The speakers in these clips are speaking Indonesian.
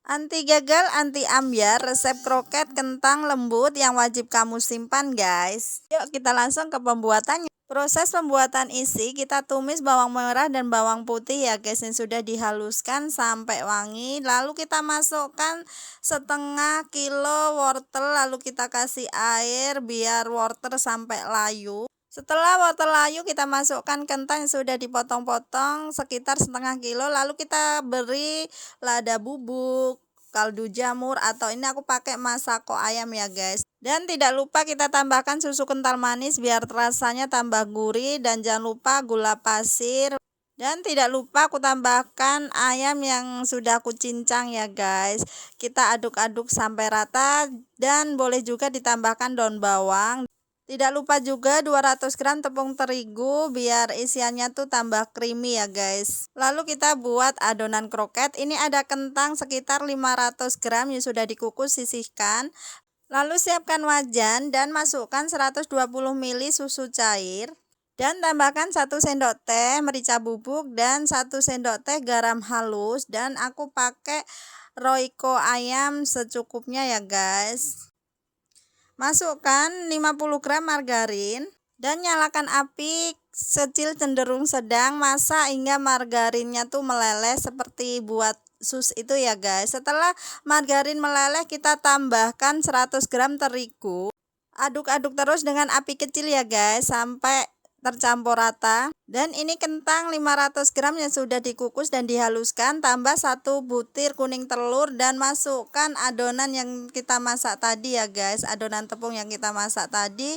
Anti gagal, anti ambyar, resep kroket kentang lembut yang wajib kamu simpan guys. Yuk kita langsung ke pembuatannya. Proses pembuatan isi, kita tumis bawang merah dan bawang putih ya guys, yang sudah dihaluskan sampai wangi. Lalu kita masukkan setengah kilo wortel, lalu kita kasih air biar wortel sampai layu. Setelah wortel layu, kita masukkan kentang yang sudah dipotong-potong sekitar setengah kilo. Lalu kita beri lada bubuk, kaldu jamur, atau ini aku pakai masako ayam ya guys. Dan tidak lupa kita tambahkan susu kental manis biar rasanya tambah gurih. Dan jangan lupa gula pasir. Dan tidak lupa aku tambahkan ayam yang sudah aku cincang ya guys. Kita aduk-aduk sampai rata. Dan boleh juga ditambahkan daun bawang. Tidak lupa juga 200 gram tepung terigu biar isiannya tuh tambah creamy ya guys. Lalu kita buat adonan kroket. Ini ada kentang sekitar 500 gram yang sudah dikukus, sisihkan. Lalu siapkan wajan dan masukkan 120 ml susu cair. Dan tambahkan 1 sendok teh merica bubuk dan 1 sendok teh garam halus. Dan aku pakai Royco ayam secukupnya ya guys. Masukkan 50 gram margarin dan nyalakan api kecil cenderung sedang, masak hingga margarinnya tuh meleleh seperti buat sus itu ya guys. Setelah margarin meleleh, kita tambahkan 100 gram terigu. Aduk-aduk terus dengan api kecil ya guys sampai tercampur rata. Dan ini kentang 500 gram yang sudah dikukus dan dihaluskan, tambah 1 butir kuning telur dan masukkan adonan yang kita masak tadi ya guys, adonan tepung yang kita masak tadi.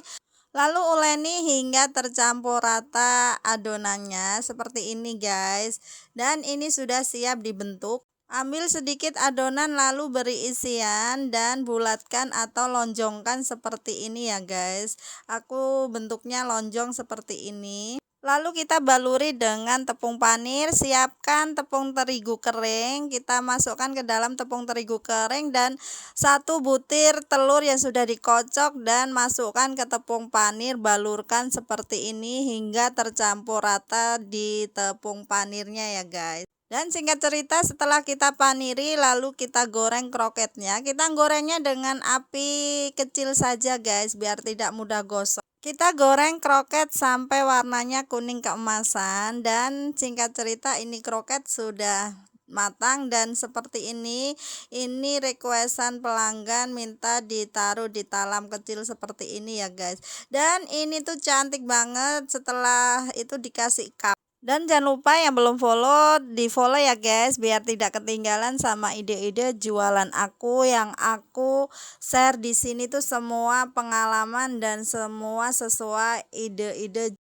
Lalu uleni hingga tercampur rata adonannya seperti ini guys. Dan ini sudah siap dibentuk. Ambil sedikit adonan lalu beri isian dan bulatkan atau lonjongkan seperti ini ya guys. Aku bentuknya lonjong seperti ini. Lalu kita baluri dengan tepung panir. Siapkan tepung terigu kering. Kita masukkan ke dalam tepung terigu kering dan 1 butir telur yang sudah dikocok dan masukkan ke tepung panir. Balurkan seperti ini hingga tercampur rata di tepung panirnya ya guys. Dan singkat cerita, setelah kita paniri lalu kita goreng kroketnya. Kita gorengnya dengan api kecil saja guys biar tidak mudah gosong. Kita goreng kroket sampai warnanya kuning keemasan. Dan singkat cerita, ini kroket sudah matang dan seperti ini. Ini requestan pelanggan minta ditaruh di talam kecil seperti ini ya guys. Dan ini tuh cantik banget. Setelah itu dikasih cup. Dan jangan lupa yang belum follow, di follow ya guys biar tidak ketinggalan sama ide-ide jualan aku yang aku share di sini tuh semua pengalaman dan semua sesuai ide-ide